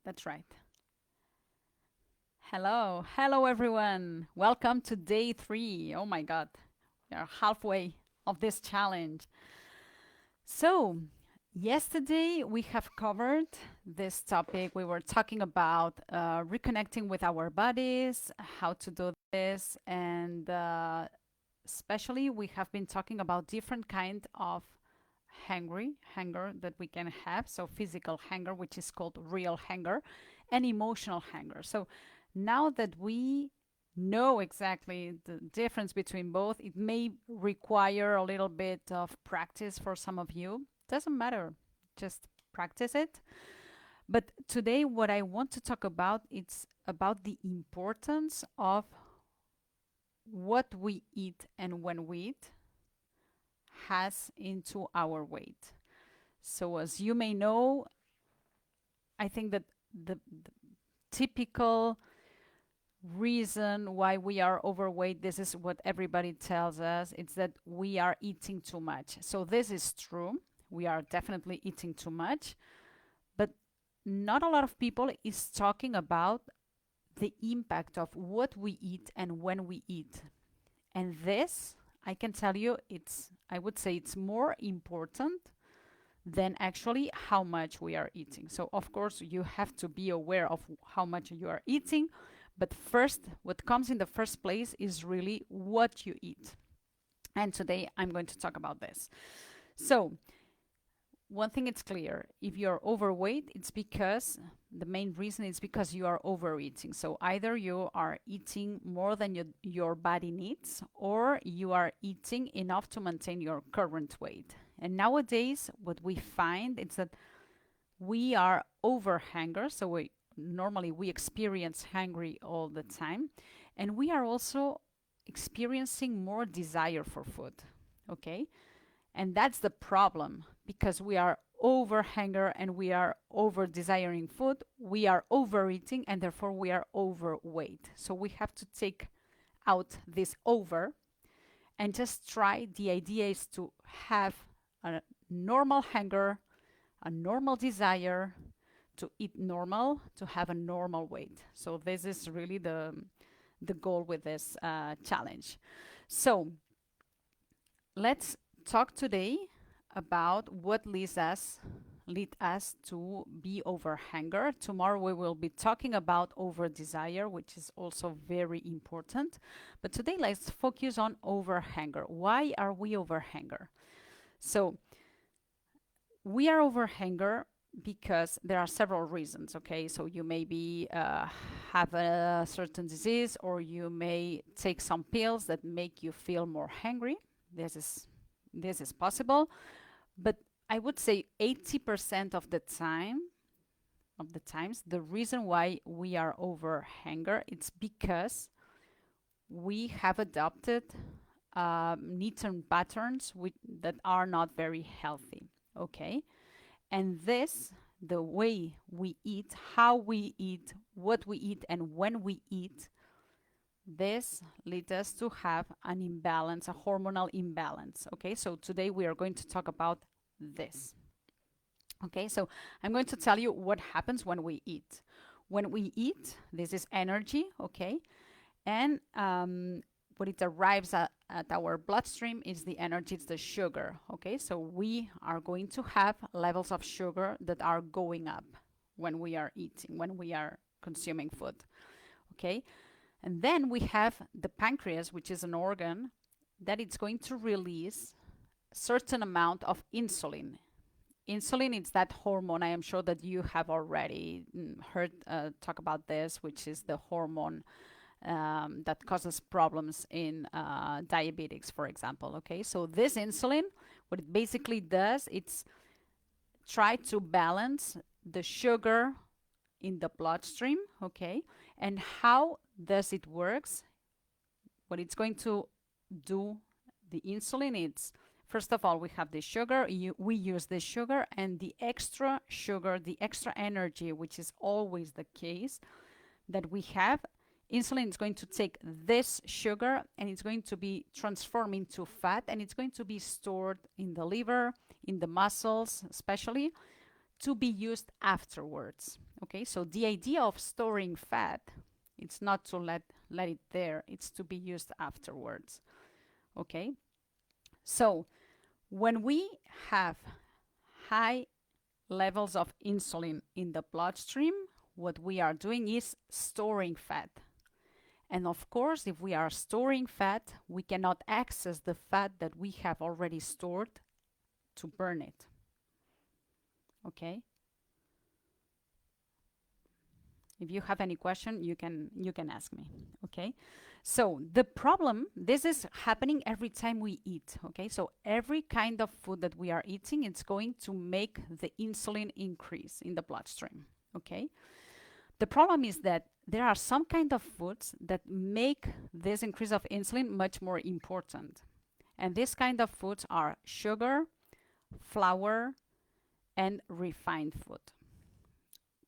That's right. Hello everyone. Welcome to day 3. Oh my god. We are halfway of this challenge. So, yesterday we have covered this topic. We were talking about reconnecting with our bodies, how to do this, and especially we have been talking about different kind of hunger that we can have. So physical hunger, which is called real hunger, and emotional hunger. So now that we know exactly the difference between both, it may require a little bit of practice for some of you. Doesn't matter, just practice it. But today, what I want to talk about, it's about the importance of what we eat and when we eat has into our weight. So, as you may know, I think that the typical reason why we are overweight, this is what everybody tells us, it's that we are eating too much. So, this is true. We are definitely eating too much. But not a lot of people is talking about the impact of what we eat and when we eat. And this, I can tell you, I would say it's more important than actually how much we are eating. So, of course, you have to be aware of how much you are eating. But first, what comes in the first place is really what you eat. And today I'm going to talk about this. So, one thing is clear, if you're overweight, it's because the main reason is because you are overeating. So either you are eating more than your body needs, or you are eating enough to maintain your current weight. And nowadays, what we find is that we are over hunger. So we experience hungry all the time, and we are also experiencing more desire for food. Okay, and that's the problem because we are over hunger and we are over desiring food. We are overeating and therefore we are overweight. So we have to take out this over and just try. The idea is to have a normal hunger, a normal desire, to eat normal, to have a normal weight. So this is really the goal with this challenge. So let's talk today about what lead us to be over hunger. Tomorrow we will be talking about over desire, which is also very important. But today let's focus on over hunger. Why are we over hunger? So we are over hunger because there are several reasons. Okay, so you may be have a certain disease, or you may take some pills that make you feel more hungry. This is possible, but I would say 80% of the times the reason why we are over hunger, it's because we have adopted eating patterns that are not very healthy. Okay, and the way we eat, how we eat, what we eat, and when we eat, this leads us to have an imbalance, a hormonal imbalance. Okay, so today we are going to talk about this. Okay, so I'm going to tell you what happens when we eat. When we eat, this is energy, okay, and when it arrives at our bloodstream is the energy, it's the sugar. Okay, so we are going to have levels of sugar that are going up when we are eating, when we are consuming food. Okay, and then we have the pancreas, which is an organ that it's going to release a certain amount of insulin. Insulin is that hormone. I am sure that you have already heard talk about this, which is the hormone that causes problems in diabetics, for example. Okay, so this insulin, what it basically does, it's try to balance the sugar in the bloodstream. Okay, and how does it works? What it's going to do, the insulin, it's first of all we have the sugar. We use the sugar, and the extra sugar, the extra energy, which is always the case that we have. Insulin is going to take this sugar and it's going to be transformed into fat, and it's going to be stored in the liver, in the muscles especially, to be used afterwards. Okay, so the idea of storing fat, it's not to let it there, it's to be used afterwards. Okay, so when we have high levels of insulin in the bloodstream, what we are doing is storing fat. And of course, if we are storing fat, we cannot access the fat that we have already stored to burn it. Okay? If you have any question, you can ask me. Okay? So the problem, this is happening every time we eat. Okay? So every kind of food that we are eating, it's going to make the insulin increase in the bloodstream. Okay? The problem is that there are some kind of foods that make this increase of insulin much more important. And this kind of foods are sugar, flour, and refined food,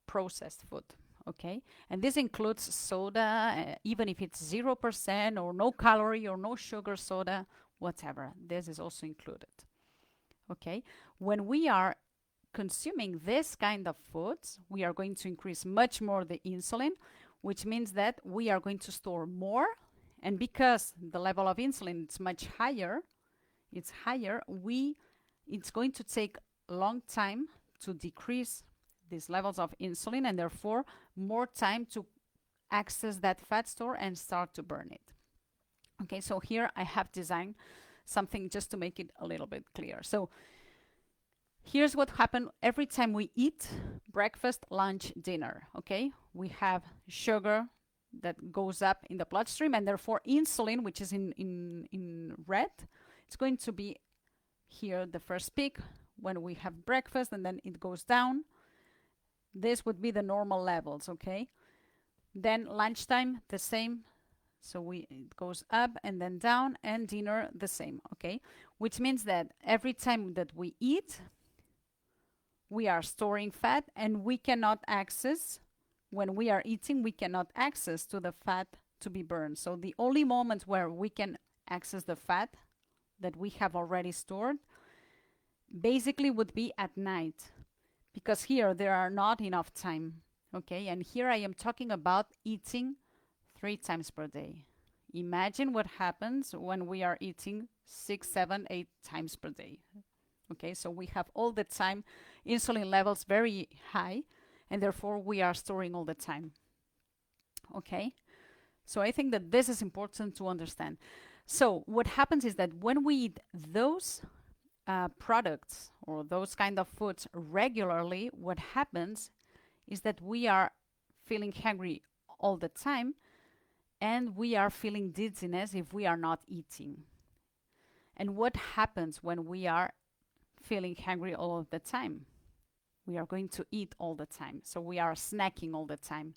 processed food. Okay, and this includes soda, even if it's 0% or no calorie or no sugar soda, whatever. This is also included. Okay, when we are consuming this kind of foods, we are going to increase much more the insulin, which means that we are going to store more. And because the level of insulin is much higher, it's going to take a long time to decrease these levels of insulin, and therefore more time to access that fat store and start to burn it. Okay, so here I have designed something just to make it a little bit clear. So here's what happens every time we eat breakfast, lunch, dinner. Okay, we have sugar that goes up in the bloodstream, and therefore insulin, which is in red, it's going to be here the first peak when we have breakfast, and then it goes down. This would be the normal levels. Okay, then lunchtime the same, so it goes up and then down, and dinner the same. Okay, which means that every time that we eat, we are storing fat, and we cannot access, when we are eating, we cannot access to the fat to be burned. So the only moment where we can access the fat that we have already stored basically would be at night, because here there are not enough time. Okay, and here I am talking about eating 3 times per day. Imagine what happens when we are eating 6, 7, 8 times per day. Okay, so we have all the time insulin levels very high, and therefore we are storing all the time. Okay, so I think that this is important to understand. So what happens is that when we eat those products or those kind of foods regularly, what happens is that we are feeling hungry all the time, and we are feeling dizziness if we are not eating. And what happens when we are feeling hungry all of the time? We are going to eat all the time. So we are snacking all the time.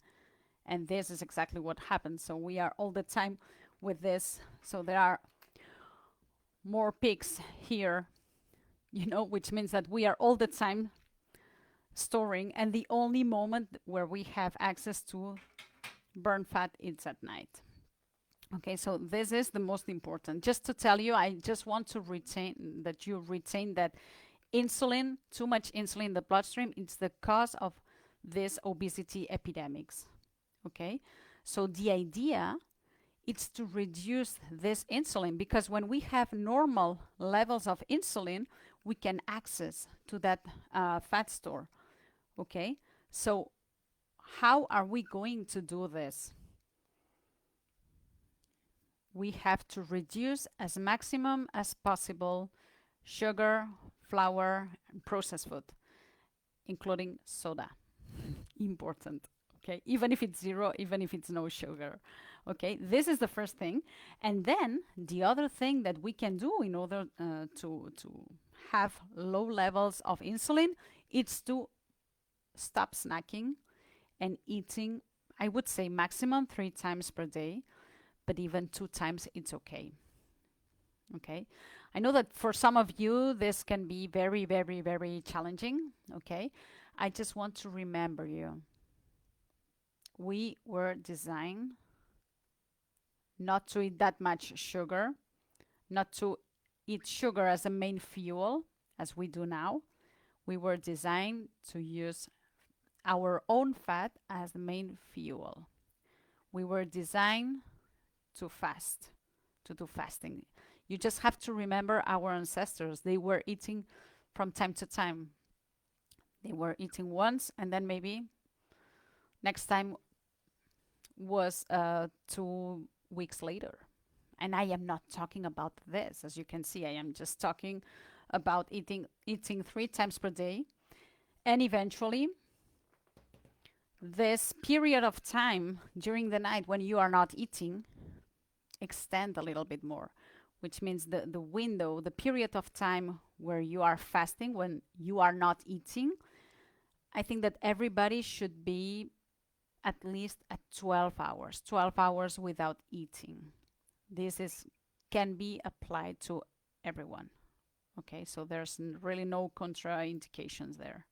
And this is exactly what happens. So we are all the time with this. So there are more peaks here, which means that we are all the time storing. And the only moment where we have access to burn fat is at night. Okay, so this is the most important. Just to tell you, I just want to retain that insulin, too much insulin in the bloodstream, it's the cause of this obesity epidemics. Okay, so the idea is to reduce this insulin, because when we have normal levels of insulin, we can access to that fat store. Okay, so how are we going to do this? We have to reduce as maximum as possible sugar, flour, and processed food, including soda. Important. Okay, even if it's 0, even if it's no sugar. Okay, this is the first thing. And then the other thing that we can do in order to have low levels of insulin, it's to stop snacking and eating, I would say maximum 3 times per day, but even 2 times it's okay. Okay, I know that for some of you this can be very, very, very challenging. Okay, I just want to remember you, we were designed not to eat that much sugar, not to eat sugar as a main fuel as we do now. We were designed to use our own fat as the main fuel. We were designed to fast, to do fasting. You just have to remember our ancestors. They were eating from time to time. They were eating once, and then maybe next time was 2 weeks later. And I am not talking about this. As you can see, I am just talking about eating 3 times per day. And eventually, this period of time during the night when you are not eating extend a little bit more, which means the window, the period of time where you are fasting, when you are not eating, I think that everybody should be at least at 12 hours without eating. This is can be applied to everyone. Okay, so there's really no contraindications there.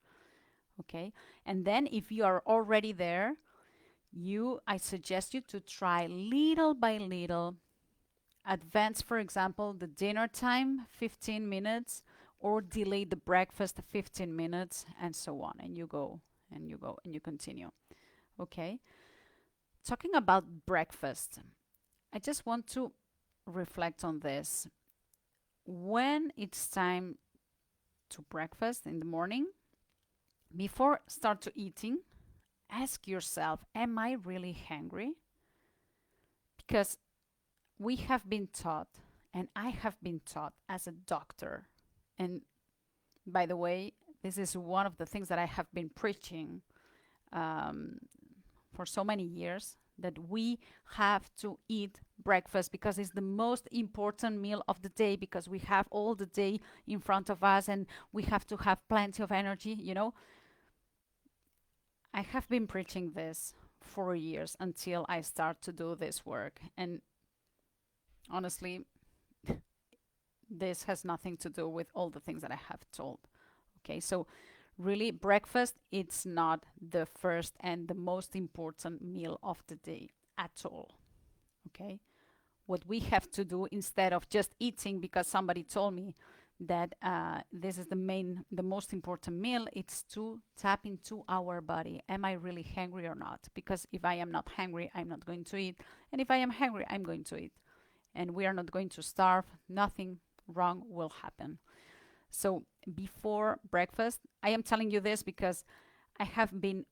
Okay, and then if you are already there, I suggest you to try little by little, advance, for example, the dinner time 15 minutes, or delay the breakfast 15 minutes, and so on, and you go and you go and you continue. Okay, talking about breakfast, I just want to reflect on this. When it's time to breakfast in the morning, before start to eating, ask yourself, am I really hungry? Because we have been taught, and I have been taught as a doctor, and by the way, this is one of the things that I have been preaching um, for so many years, that we have to eat breakfast because it's the most important meal of the day, because we have all the day in front of us and we have to have plenty of energy. I have been preaching this for years until I start to do this work. And honestly, this has nothing to do with all the things that I have told. Okay, so really, breakfast, it's not the first and the most important meal of the day at all. Okay, what we have to do, instead of just eating because somebody told me that this is the most important meal, it's to tap into our body. Am I really hungry or not? Because if I am not hungry, I'm not going to eat. And if I am hungry, I'm going to eat. And we are not going to starve. Nothing wrong will happen. So before breakfast, I am telling you this because I have been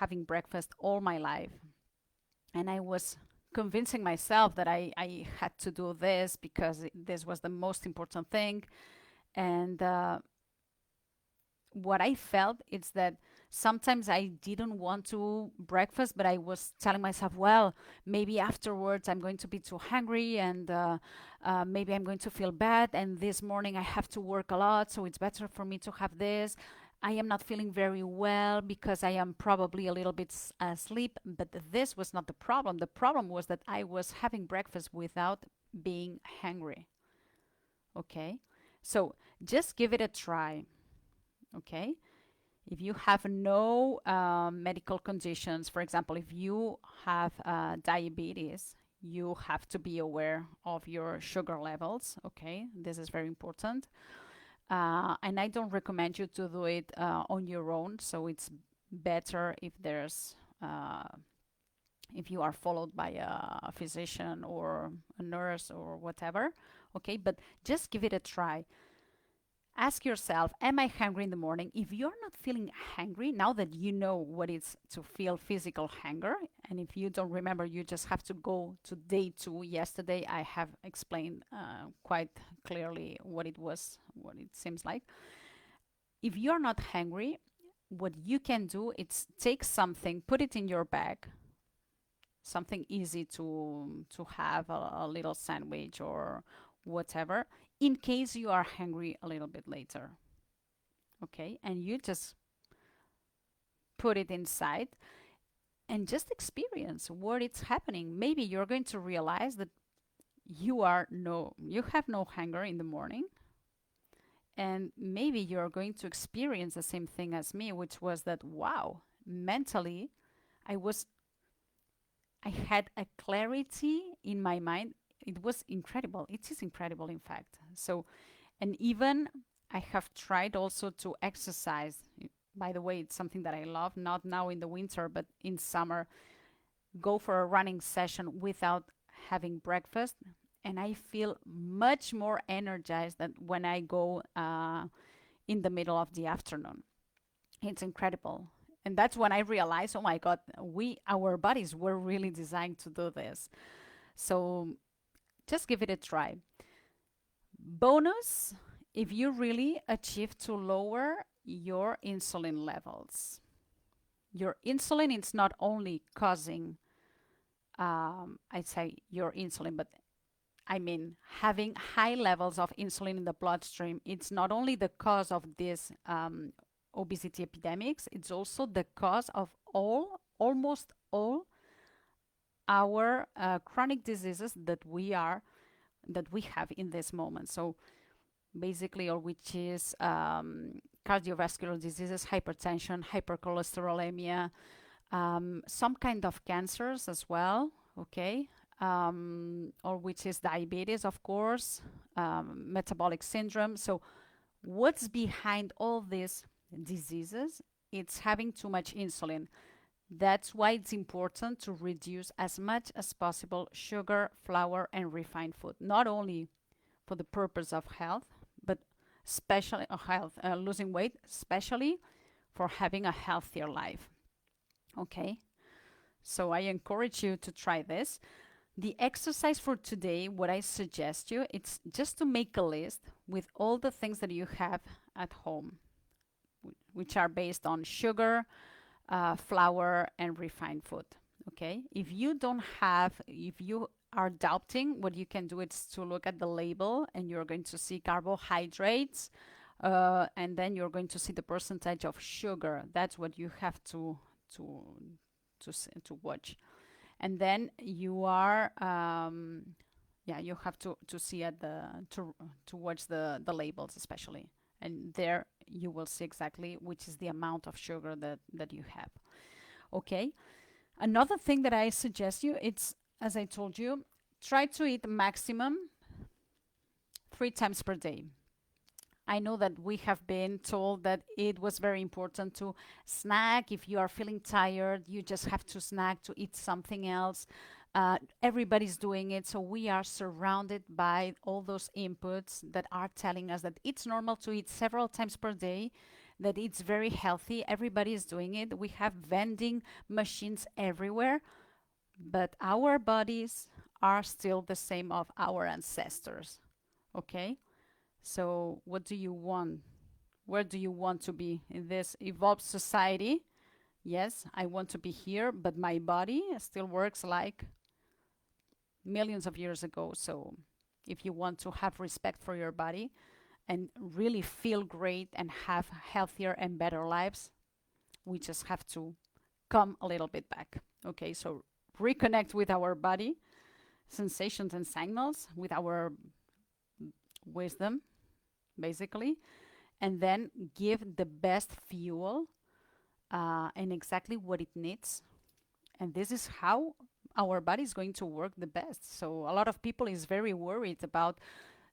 having breakfast all my life. And I was convincing myself that I had to do this because this was the most important thing. And what I felt is that sometimes I didn't want to breakfast, but I was telling myself, well, maybe afterwards I'm going to be too hungry, and maybe I'm going to feel bad. And this morning I have to work a lot, so it's better for me to have this. I am not feeling very well because I am probably a little bit asleep, but this was not the problem. The problem was that I was having breakfast without being hungry. Okay, so just give it a try. Okay, if you have no medical conditions, for example, if you have diabetes, you have to be aware of your sugar levels. Okay, this is very important. And I don't recommend you to do it on your own. So it's better if you are followed by a physician or a nurse or whatever. Okay, but just give it a try. Ask yourself, am I hungry in the morning? If you're not feeling hungry, now that you know what it's to feel physical hunger, and if you don't remember, you just have to go to day 2. Yesterday, I have explained quite clearly what it was, what it seems like. If you're not hungry, what you can do is take something, put it in your bag, something easy to have, a little sandwich or whatever, in case you are hungry a little bit later. Okay, and you just put it inside and just experience what it's happening. Maybe you're going to realize that you have no hunger in the morning, and maybe you're going to experience the same thing as me, which was that, wow, mentally I was I had a clarity in my mind. It was incredible. It is incredible, in fact. So, and even I have tried also to exercise. By the way, it's something that I love, not now in the winter, but in summer. Go for a running session without having breakfast, and I feel much more energized than when I go in the middle of the afternoon. It's incredible. And that's when I realized, oh my God, our bodies were really designed to do this. So just give it a try. Bonus, if you really achieve to lower your insulin levels. Your insulin is not only causing, I'd say, your insulin, but I mean, having high levels of insulin in the bloodstream, it's not only the cause of these obesity epidemics, it's also the cause of almost all our chronic diseases that we have in this moment. So basically, or which is cardiovascular diseases, hypertension, hypercholesterolemia, some kind of cancers as well, okay, or which is diabetes, of course, metabolic syndrome. So, what's behind all these diseases? It's having too much insulin. That's why it's important to reduce as much as possible sugar, flour, and refined food, not only for the purpose of health, but especially losing weight, especially for having a healthier life. Okay, so I encourage you to try this. The exercise for today, what I suggest you, it's just to make a list with all the things that you have at home, which are based on sugar, flour, and refined food. Okay, if you don't have, if you are doubting, what you can do is to look at the label, and you're going to see carbohydrates, and then you're going to see the percentage of sugar. That's what you have to to watch, and then you are yeah, you have to see at the to watch the labels especially, and there you will see exactly which is the amount of sugar that you have. Okay, another thing that I suggest you, it's, as I told you, try to eat maximum 3 times per day. I know that we have been told that it was very important to snack. If you are feeling tired, you just have to snack to eat something else. Everybody's doing it. So we are surrounded by all those inputs that are telling us that it's normal to eat several times per day, that it's very healthy. Everybody is doing it. We have vending machines everywhere, but our bodies are still the same of our ancestors. Okay? So, what do you want? Where do you want to be in this evolved society? Yes, I want to be here, but my body still works like millions of years ago. So, if you want to have respect for your body and really feel great and have healthier and better lives, we just have to come a little bit back. Okay, so reconnect with our body, sensations and signals, with our wisdom, basically, and then give the best fuel and exactly what it needs. And this is how our body is going to work the best. So a lot of people is very worried about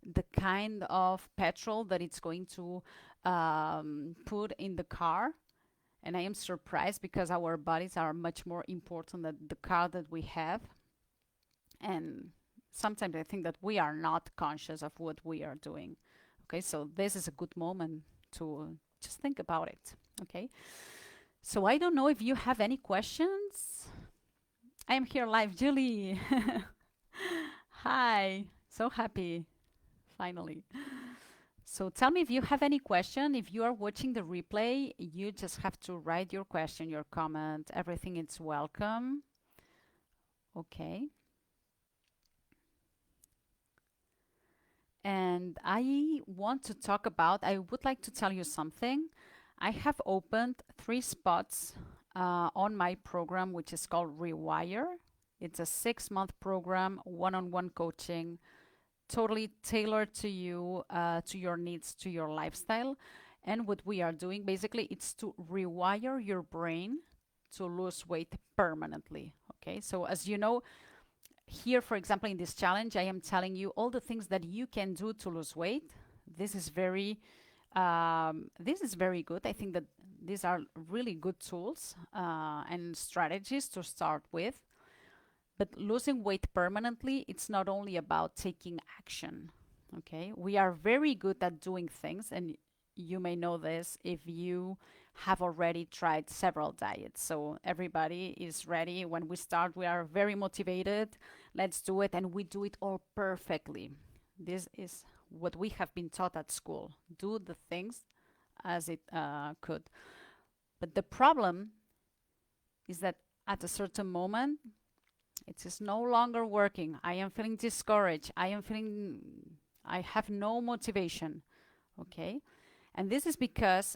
the kind of petrol that it's going to put in the car. And I am surprised because our bodies are much more important than the car that we have. And sometimes I think that we are not conscious of what we are doing. Okay, so this is a good moment to just think about it. Okay, so I don't know if you have any questions. I am here live, Julie. Hi, so happy, finally. So tell me if you have any question. If you are watching the replay, you just have to write your question, your comment, everything is welcome. Okay. And I want to talk about, I would like to tell you something. I have opened 3 spots on my program, which is called Rewire. It's a 6-month program, one-on-one coaching, totally tailored to you, to your needs, to your lifestyle. And what we are doing basically, it's to rewire your brain to lose weight permanently. Okay, so as you know, here, for example, in this challenge, I am telling you all the things that you can do to lose weight. This is very This is very good. I think that these are really good tools and strategies to start with. But losing weight permanently, it's not only about taking action. Okay, we are very good at doing things, and you may know this if you have already tried several diets. So everybody is ready. When we start, we are very motivated. Let's do it, and we do it all perfectly. This is what we have been taught at school. Do the things as it could. But the problem is that at a certain moment, it is no longer working. I am feeling discouraged. I have no motivation. Okay. And this is because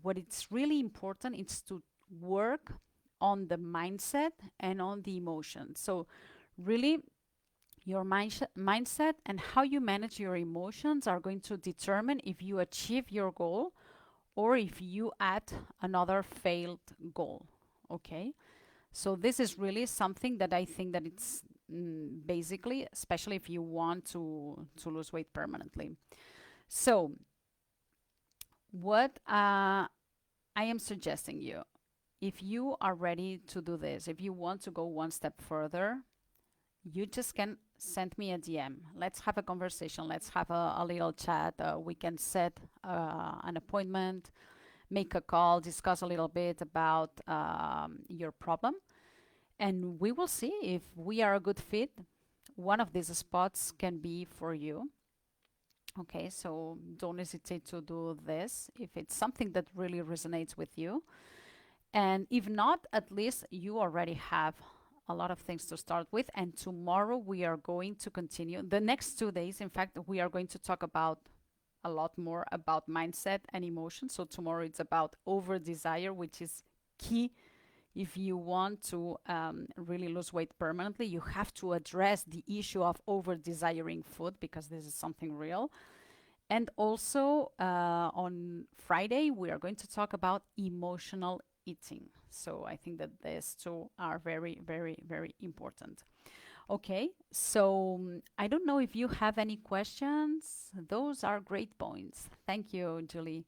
what it's really important is to work on the mindset and on the emotion. So, really, your mindset and how you manage your emotions are going to determine if you achieve your goal or if you add another failed goal. Okay. So this is really something that I think that it's basically, especially if you want to lose weight permanently. So what I am suggesting you, if you are ready to do this, if you want to go one step further, you just can send me a DM. Let's have a conversation. Let's have a little chat. We can set an appointment, make a call, discuss a little bit about your problem, and we will see if we are a good fit. One of these spots can be for you. Okay, so don't hesitate to do this if it's something that really resonates with you. And if not, at least you already have a lot of things to start with. And tomorrow we are going to continue. The next 2 days, in fact, we are going to talk about a lot more about mindset and emotion. So tomorrow it's about over desire, which is key. If you want to really lose weight permanently, you have to address the issue of over desiring food because this is something real. And also on Friday, we are going to talk about emotional eating. So I think that these two are very, very, very important. Okay, so I don't know if you have any questions. Those are great points. Thank you, Julie.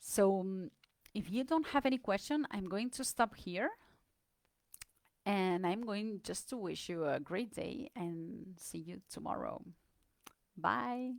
So if you don't have any question, I'm going to stop here and I'm going just to wish you a great day and see you tomorrow. Bye.